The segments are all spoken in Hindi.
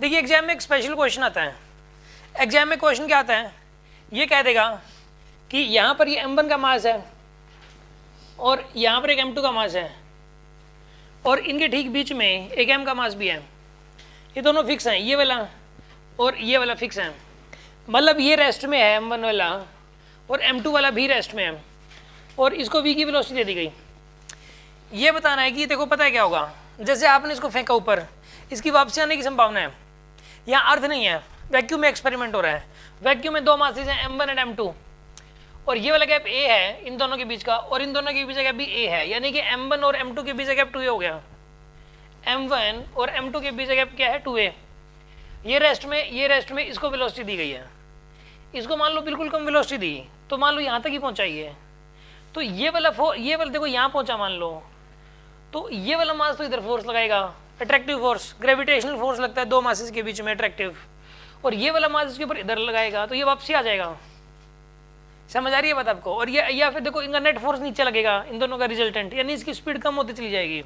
देखिए एग्जाम में एक स्पेशल क्वेश्चन आता है। एग्जाम में क्वेश्चन क्या आता है, ये कह देगा कि यहाँ पर ये m1 का मास है और यहाँ पर एक m2 का मास है और इनके ठीक बीच में एक m का मास भी है। ये दोनों फिक्स हैं, ये वाला और ये वाला फिक्स है, मतलब ये रेस्ट में है m1 वाला और m2 वाला भी रेस्ट में है और इसको v की वेलोसिटी दे दी गई। ये बताना है कि देखो पता है क्या होगा, जैसे आपने इसको फेंका ऊपर, इसकी वापसी आने की संभावना है। यहाँ अर्थ नहीं है, वैक्यूम में एक्सपेरिमेंट हो रहा है। वैक्यूम में दो मासेज हैं m1 एंड m2 और ये वाला गैप a है इन दोनों के बीच का और इन दोनों के बीच का गैप भी a है, यानी कि m1 और m2 के बीच का गैप 2a हो गया। m1 और m2 के बीच का गैप क्या है, 2a। ये रेस्ट में इसको वेलोसिटी दी गई है, इसको मान लो बिल्कुल कम वेलोसिटी दी तो मान लो यहाँ तक ही पहुँचाई है, तो ये वाला देखो यहाँ पहुँचा मान लो, तो ये वाला मास तो इधर फोर्स लगाएगा, अट्रैक्टिव फोर्स, ग्रेविटेशनल फोर्स लगता है दो मासेस के बीच में अट्रैक्टिव, और ये वाला मास इसके ऊपर इधर लगाएगा तो ये वापसी आ जाएगा। समझ आ रही है बात आपको? और ये या फिर देखो इनका नेट फोर्स नीचे लगेगा, इन दोनों का रिजल्टेंट, यानी इसकी स्पीड कम होती चली जाएगी।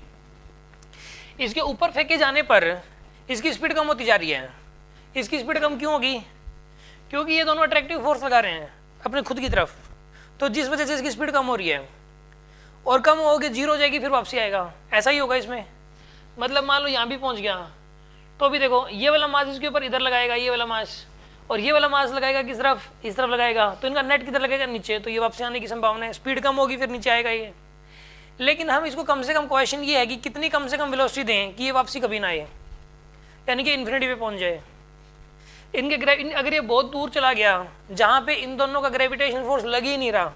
इसके ऊपर फेंके जाने पर इसकी स्पीड कम होती जा रही है। इसकी स्पीड कम क्यों होगी? क्योंकि ये दोनों अट्रैक्टिव फोर्स लगा रहे हैं अपने खुद की तरफ, तो जिस वजह से इसकी स्पीड कम हो रही है और कम होगी जीरो हो जाएगी, फिर वापसी आएगा। ऐसा ही होगा इसमें, मतलब मान लो यहाँ भी पहुँच गया तो अभी देखो ये वाला मास इसके ऊपर इधर लगाएगा, ये वाला मास, और ये वाला मास लगाएगा किस तरफ, इस तरफ लगाएगा, तो इनका नेट किधर लगेगा, नीचे, तो ये वापसी आने की संभावना है। स्पीड कम होगी फिर नीचे आएगा ये। लेकिन हम इसको कम से कम, क्वेश्चन ये है कि कितनी कम से कम वेलोसिटी दें कि ये वापसी कभी ना आए, यानी कि इन्फिनिटी पे पहुंच जाए। अगर ये बहुत दूर चला गया जहाँ पे इन दोनों का ग्रेविटेशन फोर्स लग ही नहीं रहा,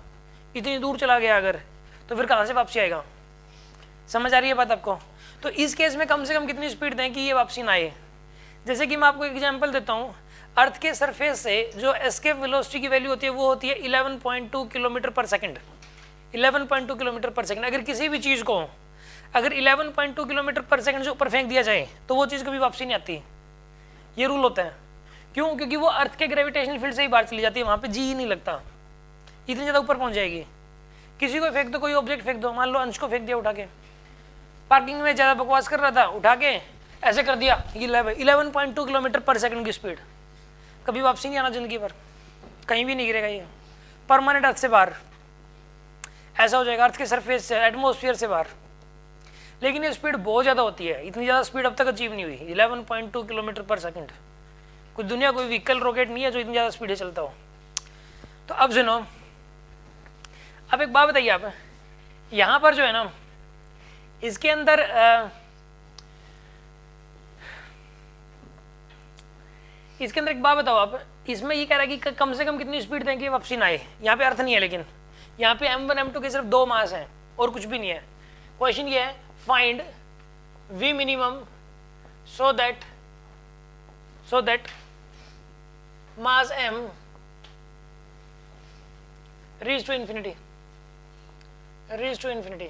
इतनी दूर चला गया अगर, तो फिर कहाँ से वापसी आएगा? समझ आ रही है बात आपको? तो इस केस में कम से कम कितनी स्पीड दें कि ये वापसी ना आए? जैसे कि मैं आपको एग्जांपल देता हूँ, अर्थ के सरफेस से जो एस्केप वेलोसिटी की वैल्यू होती है वो होती है 11.2 किलोमीटर पर सेकंड। 11.2 किलोमीटर पर सेकंड। अगर किसी भी चीज़ को अगर 11.2 किलोमीटर पर सेकंड से ऊपर फेंक दिया जाए तो वो चीज़ कभी वापसी नहीं आती। ये रूल होता है। क्यों? क्योंकि वो अर्थ के ग्रेविटेशनल फील्ड से ही बाहर चली जाती है, वहाँ पे जी ही नहीं लगता, इतनी ज़्यादा ऊपर पहुँच जाएगी। किसी को फेंक दो, कोई ऑब्जेक्ट फेंक दो, मान लो अंश को फेंक दिया उठा के, पार्किंग में ज़्यादा बकवास कर रहा था, उठा के ऐसे कर दिया, 11.2 किलोमीटर पर सेकंड की स्पीड, कभी वापसी नहीं आना जिंदगी भर, कहीं भी नहीं गिरेगा ये, परमानेंट अर्थ से बाहर ऐसा हो जाएगा, अर्थ के सरफेस से, एटमोसफियर से बाहर। लेकिन ये स्पीड बहुत ज़्यादा होती है, इतनी ज़्यादा स्पीड अब तक अचीव नहीं हुई, 11.2 किलोमीटर पर सेकंड। कुछ दुनिया कोई व्हीकल रॉकेट नहीं है जो इतनी ज़्यादा स्पीड से चलता हो। तो अब सुनो, अब एक बात बताइए आप, यहाँ पर जो है ना, इसके अंदर एक बात बताओ आप, इसमें ये कह रहा है कि कम से कम कितनी स्पीड देंगे वापसी ना आए। यहाँ पे अर्थ नहीं है, लेकिन यहाँ पे m1 m2 के सिर्फ दो मास हैं और कुछ भी नहीं है। क्वेश्चन ये है, find v minimum so that mass m reach to infinity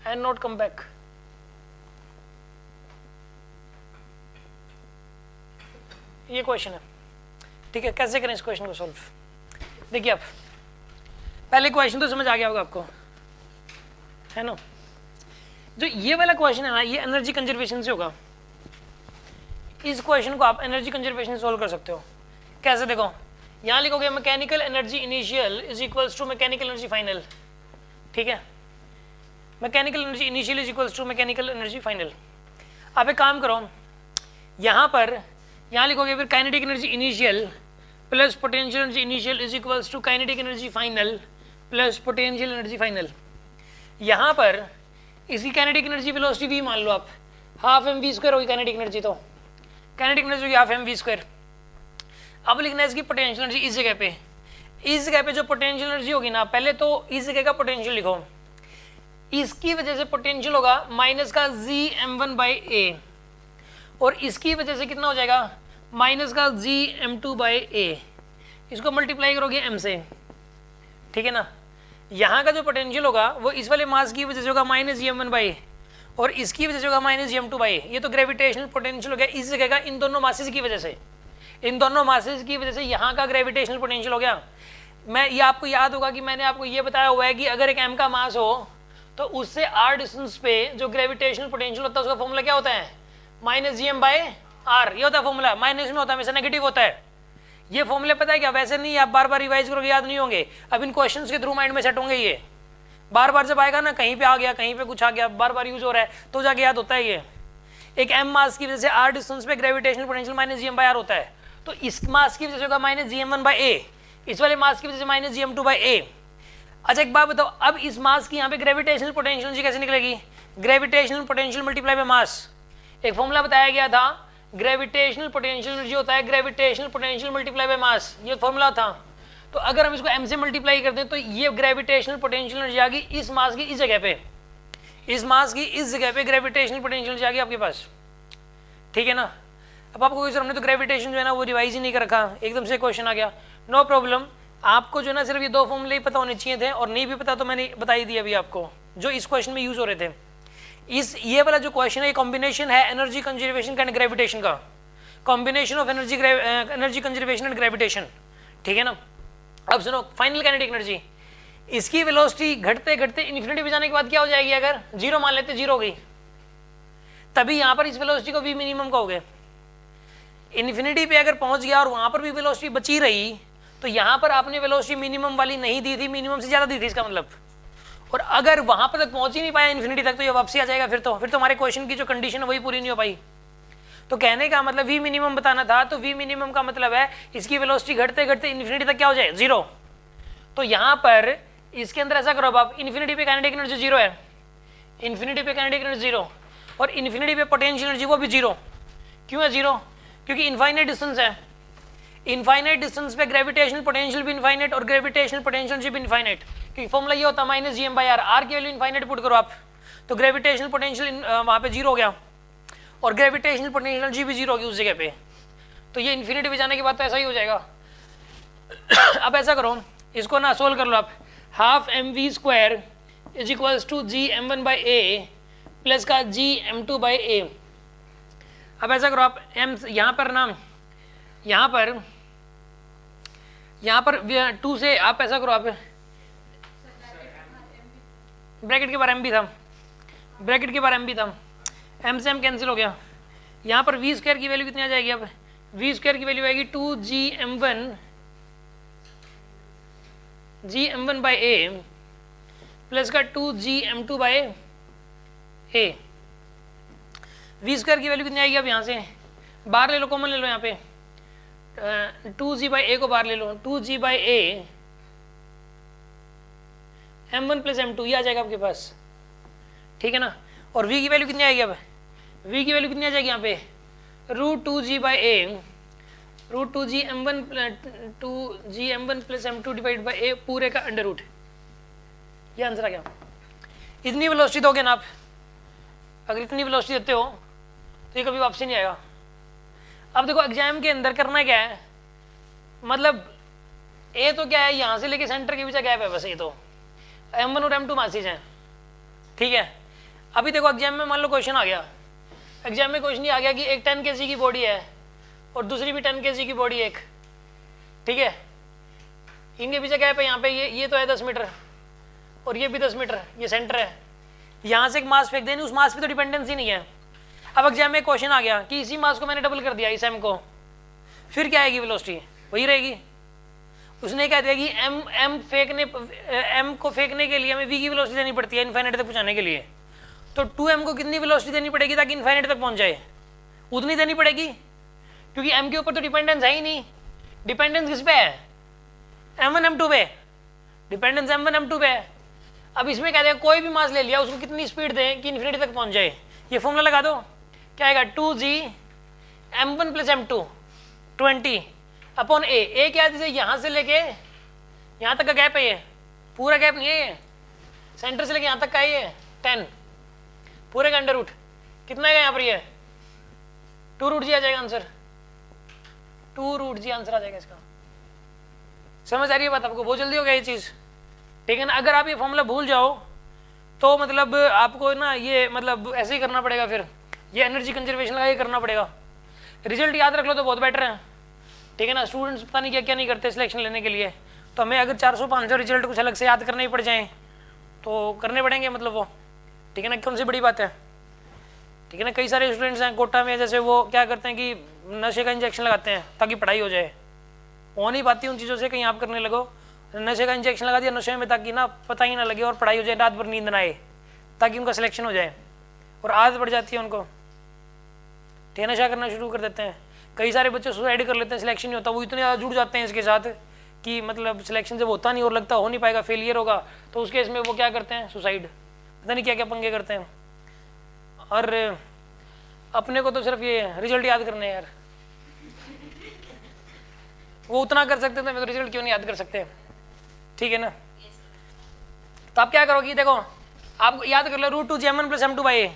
and not come back। ये क्वेश्चन है, ठीक है? कैसे करें इस क्वेश्चन को सॉल्व? देखिए आप, पहले क्वेश्चन तो समझ आ गया होगा आपको, है ना? जो ये वाला क्वेश्चन है ना, ये एनर्जी कंजर्वेशन से होगा। इस क्वेश्चन को आप एनर्जी कंजर्वेशन से सॉल्व कर सकते हो। कैसे? देखो, यहाँ लिखोगे mechanical energy initial is equals to mechanical energy final, ठीक है? Mechanical energy initial is equals to mechanical energy final. आप एक काम करो, यहाँ लिखोगे फिर kinetic energy initial plus potential energy initial is equals to kinetic energy final plus potential energy final. यहाँ पर इसकी काइनेटिक एनर्जी वेलोसिटी भी मान लो आप, हाफ एम वी स्क्वायर होगी काइनेटिक एनर्जी, तो काइनेटिक एनर्जी होगी हाफ एम वी स्क्वायर। अब लिखना है इसकी पोटेंशियल एनर्जी इस जगह पे जो पोटेंशियल एनर्जी होगी ना, पहले तो इस जगह का पोटेंशियल लिखो, इसकी वजह से पोटेंशियल होगा माइनस का gm1/a और इसकी वजह से कितना हो जाएगा, माइनस का gm2/a। इसको मल्टीप्लाई करोगे m से, ठीक है ना? यहाँ का जो पोटेंशियल होगा वो इस वाले मास की वजह से होगा माइनस gm1/a और इसकी वजह से होगा माइनस gm2/a। ये तो ग्रेविटेशनल पोटेंशियल हो गया इस जगह का, इन दोनों मासेस की वजह से, यहाँ का ग्रेविटेशनल पोटेंशियल हो गया। ये आपको याद होगा कि मैंने आपको ये बताया हुआ है कि अगर एक m का मास हो तो उससे r डिस्टेंस पे जो ग्रेविटेशनल पोटेंशियल होता है उसका फॉर्मूला क्या होता है, माइनस gm/r आर, ये होता है फॉर्मूला, माइनस में होता है हमेशा नेगेटिव होता है। ये फॉर्मूले पता है क्या, वैसे नहीं आप बार बार रिवाइज करोगे याद नहीं होंगे, अब इन क्वेश्चंस के थ्रू माइंड में सेट होंगे। ये बार बार जब आएगा ना, कहीं पे आ गया कहीं पे कुछ आ गया, बार बार यूज हो रहा है तो जाके याद होता है। ये एक एम मास की वजह से आर डिस्टेंस पे gravitational potential minus GM by R होता है, तो इस मास की वजह से होगा माइनस GM1 बाय ए, इस वाले मास की वजह से माइनस GM2 बाय ए। अच्छा एक बात बताओ, अब इस मास की यहाँ पे ग्रेविटेशनल पोटेंशियल जी कैसे निकलेगी, gravitational potential multiply by mass. एक फॉर्मूला बताया गया था, ग्रेविटेशनल पोटेंशियल एनर्जी होता है gravitational potential multiply by mass, ये फॉर्मूला था। तो अगर हम इसको m से मल्टीप्लाई करते हैं तो ये ग्रेविटेशनल पोटेंशियल एनर्जी आ गई इस मास की इस जगह पे, इस मास की इस जगह पे ग्रेविटेशनल पोटेंशियल एनर्जी आ गई आपके पास, ठीक है ना। अब आपको कोई, हमने तो ग्रेविटेशन जो है ना वो रिवाइज ही नहीं कर रखा, एकदम से क्वेश्चन आ गया, नो प्रॉब्लम। आपको जो ना सिर्फ ये दो फॉर्मूले ही पता होने चाहिए थे, और नहीं भी पता तो मैंने बता ही दिया अभी आपको, जो इस क्वेश्चन में यूज हो रहे थे। इस ये वाला जो क्वेश्चन है ये कॉम्बिनेशन है एनर्जी कंजर्वेशन का एंड ग्रेविटेशन का, combination of energy conservation and gravitation, ठीक है ना। अब सुनो, फाइनल काइनेटिक एनर्जी, इसकी वेलोसिटी घटते घटते इन्फिनिटी पे जाने के बाद क्या हो जाएगी, अगर जीरो मान लेते, जीरो हो गई, तभी यहाँ पर इस वेलोसिटी को वी मिनिमम कहोगे। इन्फिनिटी पे अगर पहुंच गया और वहां पर भी वेलोसिटी बची रही, तो यहाँ पर आपने वेलोसिटी मिनिमम वाली नहीं दी थी, मिनिमम से ज्यादा दी थी इसका मतलब। और अगर वहां पर तक पहुंच ही नहीं पाया इन्फिनिटी तक, तो ये वापसी आ जाएगा, फिर तो हमारे क्वेश्चन की जो कंडीशन है वही पूरी नहीं हो पाई। तो कहने का मतलब वी मिनिमम बताना था, तो वी मिनिमम का मतलब है इसकी वेलोसिटी घटते घटते इन्फिनिटी तक क्या हो जाए, जीरो। तो यहाँ पर इसके अंदर ऐसा करो आप, इन्फिनिटी पे काइनेटिक एनर्जी जीरो है, इन्फिनिटी पे काइनेटिक एनर्जी जीरो, और इन्फिनिटी पे पोटेंशियल एनर्जी वो भी जीरो। क्यों है जीरो, क्योंकि इनफाइनाइट डिस्टेंस है, इनफाइनाइट डिस्टेंस पे ग्रेविटेशनल पोटेंशियल भी इनफाइनाइट और ग्रेविटेशनल पोटेंशियल भी इनफाइनाइट, क्योंकि फॉर्मूला ये होता है minus GM by R, R की वैल्यू इनफाइनाइट पुट करो आप, तो ग्रेविटेशनल पोटेंशियल वहाँ पे जीरो हो गया, और ग्रेविटेशनल पोटेंशियल एनर्जी भी जीरो होगी उस जगह पे। तो ये इन्फिनिटी पे जाने के बाद तो ऐसा ही हो जाएगा। अब ऐसा करो, इसको ना सोल्व कर लो आप, half mv² is equals to GM1 by A plus का GM2 बाई ए। अब ऐसा करो आप, m यहाँ पर ना, यहाँ पर 2 से आप ऐसा करो, आप ब्रैकेट के बार m भी था, ब्रैकेट के बार m भी था, m से m कैंसिल हो गया, यहाँ पर v² की वैल्यू कितनी आ जाएगी, अब v² की वैल्यू आएगी 2GM1 बाई ए प्लस का 2GM2 बाई ए। v² की वैल्यू कितनी आएगी, अब यहाँ से बाहर ले लो, कॉमन ले लो, यहाँ पे 2g बाई ए को बाहर ले लो, 2g by A m1 plus m2 ये आ जाएगा आपके पास, ठीक है ना। और v की वैल्यू कितनी आएगी, अब v की वैल्यू कितनी आ जाएगी यहाँ पे, √2g by A, √2gm1 plus m2 divide by A पूरे का अंडर रूट, ये आंसर आ गया। इतनी वेलोसिटी दोगे ना आप, अगर इतनी वेलोसिटी देते हो तो ये कभी वापसी नहीं आएगा। अब देखो एग्जाम के अंदर करना क्या है, मतलब ए तो क्या है, यहाँ से लेके सेंटर के बीच गैप है बस, ये तो m1 और m2 मासेज हैं, ठीक है। अभी देखो एग्जाम में मान लो क्वेश्चन आ गया, एग्जाम में क्वेश्चन ये आ गया कि एक 10 kg की बॉडी है और दूसरी भी 10 kg की बॉडी एक, ठीक है, इनके पीछे गैप है, यहाँ पे ये तो है 10 मीटर और ये भी 10 मीटर, ये सेंटर है, यहाँ से एक मास फेंक देनी, उस मास पे तो डिपेंडेंसी नहीं है। अब एग्जाम में क्वेश्चन आ गया कि इसी मास को मैंने डबल कर दिया इस m को, फिर क्या आएगी वेलोसिटी, वही रहेगी। उसने कह दिया कि m को फेंकने के लिए हमें v की वेलोसिटी देनी पड़ती है इनफाइनाइट तक पहुंचाने के लिए, तो 2m को कितनी वेलोसिटी देनी पड़ेगी ताकि इनफाइनाइट तक पहुंच जाए, उतनी देनी पड़ेगी, क्योंकि m के ऊपर तो डिपेंडेंस है ही नहीं। डिपेंडेंस किस पे है, m1 m2 पे, डिपेंडेंस m1 m2 पे है। अब इसमें कह दिया कोई भी मास ले लिया, उसको कितनी स्पीड दें कि इन्फिनिटी तक पहुंच जाए, ये फॉर्मूला लगा दो, क्या आएगा 2g m1 plus m2 20 upon ए क्या है, यहाँ से लेके यहाँ तक का गैप है, ये पूरा गैप नहीं है, ये सेंटर से लेके यहाँ तक का है, ये 10 पूरे का अंडर रूट कितना है यहाँ पर, ये 2√g आ जाएगा आंसर, 2√g आंसर आ जाएगा इसका। समझ आ रही है बात आपको, बहुत जल्दी हो गया ये चीज़, ठीक है ना। अगर आप ये फॉर्मूला भूल जाओ तो मतलब आपको ना ये मतलब ऐसे ही करना पड़ेगा, फिर ये एनर्जी कंजर्वेशन का ये करना पड़ेगा। रिजल्ट याद रख लो तो बहुत बेटर है, ठीक है ना। स्टूडेंट्स पता नहीं क्या क्या नहीं करते सिलेक्शन लेने के लिए, तो हमें अगर 400-500 रिजल्ट कुछ अलग से याद करने ही पड़ जाएँ तो करने पड़ेंगे, मतलब वो, ठीक है ना, कौन सी बड़ी बात है। ठीक है ना। कई सारे स्टूडेंट्स हैं कोटा में, जैसे वो क्या करते हैं कि नशे का इंजेक्शन लगाते हैं ताकि पढ़ाई हो जाए, हो नहीं पाती उन चीज़ों से। कहीं आप करने लगो, नशे का इंजेक्शन लगा दिया नशे में ताकि ना पता ही ना लगे और पढ़ाई हो जाए, रात भर नींद ना आए, ताकि उनका सिलेक्शन हो जाए, और आदत पड़ जाती है उनको, ठीक है, नशा करना शुरू कर देते हैं। कई सारे बच्चे सुसाइड कर लेते हैं, सिलेक्शन नहीं होता, वो इतने ज़्यादा जुड़ जाते हैं इसके साथ कि मतलब सिलेक्शन जब होता नहीं और लगता हो नहीं पाएगा, फेलियर होगा, तो उस केस में वो क्या करते हैं, सुसाइड, पता नहीं क्या क्या पंगे करते हैं। और अपने को तो सिर्फ ये रिजल्ट याद करने हैं यार, वो उतना कर सकते थे, मैं तो रिजल्ट क्यों नहीं याद कर सकते, ठीक है ना। तो आप क्या करोगे, देखो आप याद कर लो √2gm1 + m2/a,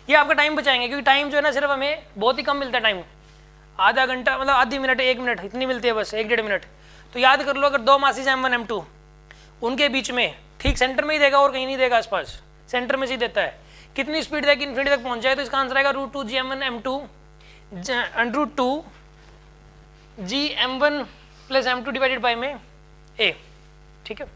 ये आपका टाइम बचाएंगे, क्योंकि टाइम जो है ना सिर्फ हमें बहुत ही कम मिलता है टाइम, आधा घंटा मतलब आधी मिनट 1 मिनट इतनी मिलती है बस, 1-1.5 मिनट। तो याद कर लो अगर दो मासीज m1 m2 उनके बीच में ठीक सेंटर में ही देगा और कहीं नहीं देगा आसपास, सेंटर में से ही देता है, कितनी स्पीड तक इन्फिनिटी तक पहुंच जाए, तो इसका आंसर आएगा √2gm1 m2 √2gm1 + m2 divided by में a, ठीक है।